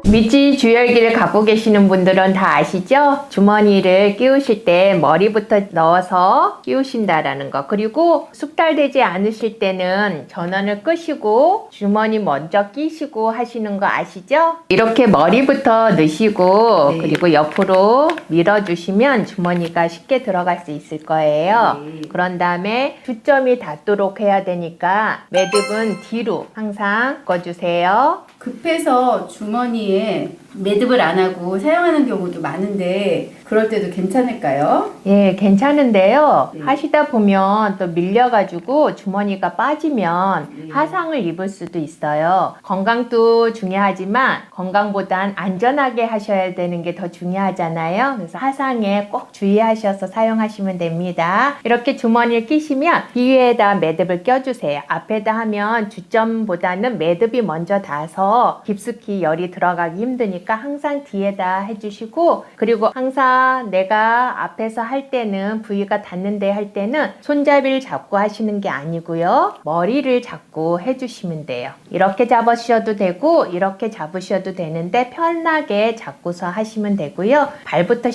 밑지 주열기를 갖고 계시는 분들은 다 아시죠? 주머니를 끼우실 때 머리부터 넣어서 끼우신다라는 거. 그리고 숙달되지 않으실 때는 전원을 끄시고 주머니 먼저 끼시고 하시는 거 아시죠? 이렇게 머리부터 넣으시고 네. 그리고 옆으로 밀어주시면 주머니가 쉽게 들어갈 수 있을 거예요. 네. 그런 다음에 주점이 닿도록 해야 되니까 매듭은 뒤로 항상 꺼주세요. 급해서 주머니에 매듭을 안 하고 사용하는 경우도 많은데 그럴 때도 괜찮을까요? 예, 괜찮은데요. 네. 하시다 보면 또 밀려가지고 주머니가 빠지면 네. 화상을 입을 수도 있어요. 건강도 중요하지만 건강보단 안전하게 하셔야 되는 게 더 중요하잖아요. 그래서 화상에 꼭 주의하셔서 사용하시면 됩니다. 이렇게 주머니를 끼시면 뒤에다 매듭을 껴주세요. 앞에다 하면 주점보다는 매듭이 먼저 닿아서 깊숙이 열이 들어가기 힘드니까 항상 뒤에다 해주시고, 그리고 항상 내가 앞에서 할 때는 부위가 닿는데 할 때는 손잡이를 잡고 하시는 게 아니고요, 머리를 잡고 해주시면 돼요. 이렇게 잡으셔도 되고 이렇게 잡으셔도 되는데 편하게 잡고서 하시면 되고요. 발부터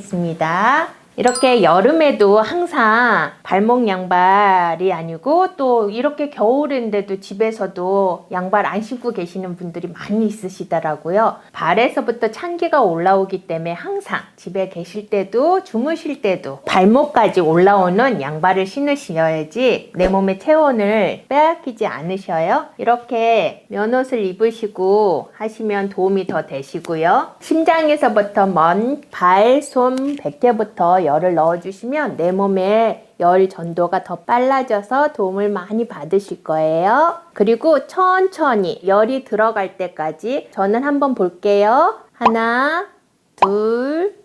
시작하겠습니다. 이렇게 여름에도 항상 발목 양발이 아니고 또 이렇게 겨울인데도 집에서도 양발 안 신고 계시는 분들이 많이 있으시더라고요. 발에서부터 찬기가 올라오기 때문에 항상 집에 계실 때도 주무실 때도 발목까지 올라오는 양발을 신으셔야지 내 몸의 체온을 빼앗기지 않으셔요. 이렇게 면옷을 입으시고 하시면 도움이 더 되시고요. 심장에서부터 먼 발, 손, 백태부터 열을 넣어주시면 내 몸에 열 전도가 더 빨라져서 도움을 많이 받으실 거예요. 그리고 천천히 열이 들어갈 때까지 저는 한번 볼게요. 하나, 둘,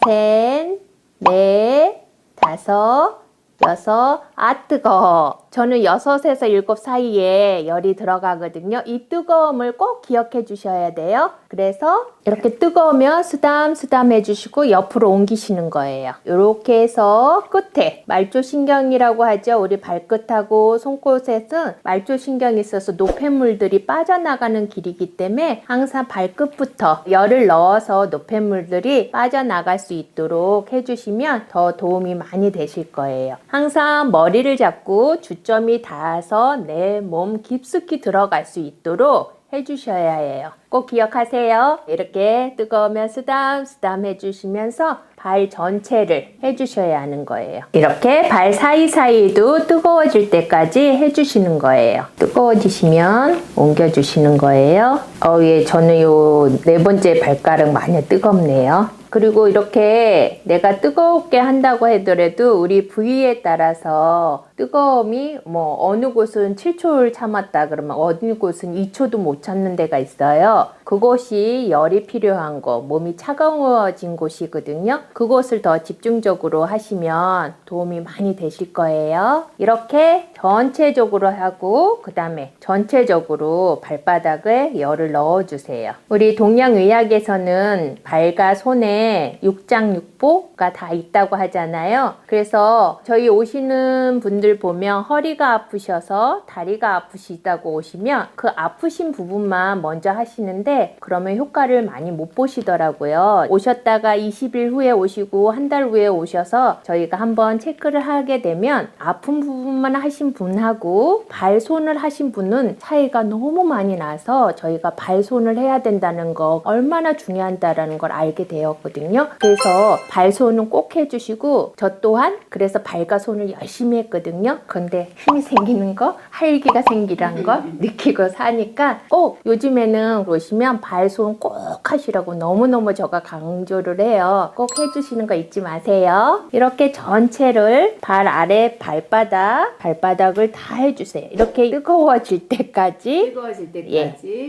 셋, 넷, 다섯, 여섯. 아 뜨거워. 저는 6에서 7 사이에 열이 들어가거든요. 이 뜨거움을 꼭 기억해 주셔야 돼요. 그래서 이렇게 뜨거우면 수담수담 해주시고 옆으로 옮기시는 거예요. 이렇게 해서 끝에 말초신경이라고 하죠. 우리 발끝하고 손끝에는 말초신경이 있어서 노폐물들이 빠져나가는 길이기 때문에 항상 발끝부터 열을 넣어서 노폐물들이 빠져나갈 수 있도록 해주시면 더 도움이 많이 되실 거예요. 항상 머리를 잡고 주점이 닿아서 내 몸 깊숙이 들어갈 수 있도록 해주셔야 해요. 꼭 기억하세요. 이렇게 뜨거우면 쓰담쓰담 해주시면서 발 전체를 해주셔야 하는 거예요. 이렇게 발 사이사이도 뜨거워질 때까지 해주시는 거예요. 뜨거워지시면 옮겨주시는 거예요. 예, 저는 요 4번째 발가락 많이 뜨겁네요. 그리고 이렇게 내가 뜨겁게 한다고 하더라도 우리 부위에 따라서 뜨거움이 어느 곳은 7초를 참았다 그러면 어느 곳은 2초도 못 참는 데가 있어요. 그곳이 열이 필요한 곳, 몸이 차가워진 곳이거든요. 그곳을 더 집중적으로 하시면 도움이 많이 되실 거예요. 이렇게 전체적으로 하고 그 다음에 전체적으로 발바닥에 열을 넣어주세요. 우리 동양의학에서는 발과 손에 육장육보가 다 있다고 하잖아요. 그래서 저희 오시는 분들 보면 허리가 아프셔서 다리가 아프시다고 오시면 그 아프신 부분만 먼저 하시는데 그러면 효과를 많이 못 보시더라고요. 오셨다가 20일 후에 오시고 한 달 후에 오셔서 저희가 한번 체크를 하게 되면 아픈 부분만 하신 분하고 발손을 하신 분은 차이가 너무 많이 나서 저희가 발손을 해야 된다는 거 얼마나 중요하다는 걸 알게 되었거든요. 그래서 발손은 꼭 해주시고 저 또한 그래서 발과 손을 열심히 했거든요. 그런데 힘이 생기는 거, 활기가 생기란 걸 느끼고 사니까 꼭 요즘에는 오시면 발손 꼭 하시라고 너무너무 제가 강조를 해요. 꼭 해주시는 거 잊지 마세요. 이렇게 전체를 발 아래 발바닥을 다 해주세요. 이렇게 뜨거워질 때까지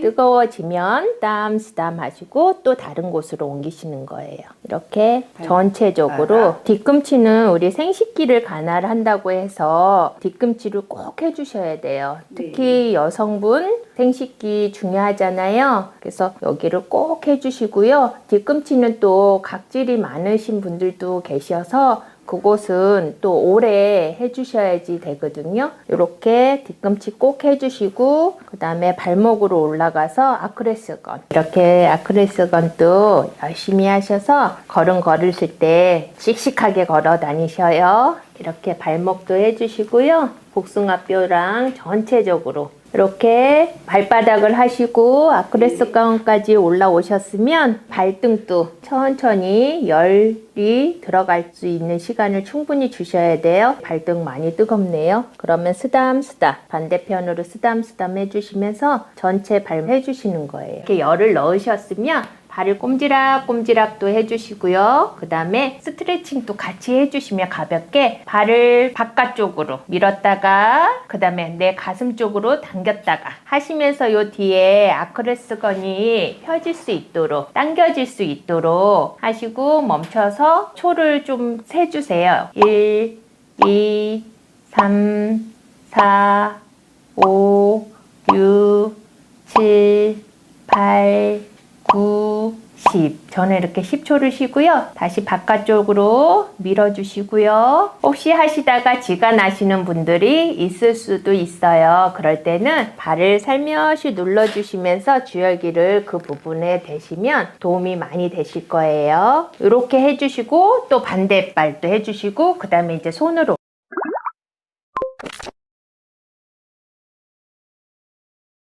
뜨거워지면 쓰담 하시고 또 다른 곳으로 옮기시는 거예요. 이렇게 전체적으로 뒤꿈치는 우리 생식기를 관할한다고 해서 뒤꿈치를 꼭 해주셔야 돼요. 특히 여성분 생식기 중요하잖아요. 그래서 여기를 꼭 해주시고요. 뒤꿈치는 또 각질이 많으신 분들도 계셔서 그곳은 또 오래 해주셔야지 되거든요. 이렇게 뒤꿈치 꼭 해주시고 그 다음에 발목으로 올라가서 아크레스건, 이렇게 아크레스건도 열심히 하셔서 걸음 걸으실 때 씩씩하게 걸어 다니셔요. 이렇게 발목도 해주시고요. 복숭아뼈랑 전체적으로 이렇게 발바닥을 하시고 아크레스건까지 올라오셨으면 발등도 천천히 열이 들어갈 수 있는 시간을 충분히 주셔야 돼요. 발등 많이 뜨겁네요. 그러면 쓰담쓰담 반대편으로 쓰담쓰담 해주시면서 전체 발 해주시는 거예요. 이렇게 열을 넣으셨으면 발을 꼼지락꼼지락도 해주시고요. 그 다음에 스트레칭도 같이 해주시면 가볍게 발을 바깥쪽으로 밀었다가 그 다음에 내 가슴 쪽으로 당겼다가 하시면서 요 뒤에 아크레스건이 펴질 수 있도록 당겨질 수 있도록 하시고 멈춰서 초를 좀 세주세요. 1, 2, 3, 4, 5, 6, 7, 8, 9, 10. 저는 이렇게 10초를 쉬고요. 다시 바깥쪽으로 밀어주시고요. 혹시 하시다가 지가 나시는 분들이 있을 수도 있어요. 그럴 때는 발을 살며시 눌러주시면서 주열기를 그 부분에 대시면 도움이 많이 되실 거예요. 이렇게 해주시고 또 반대발도 해주시고 그 다음에 이제 손으로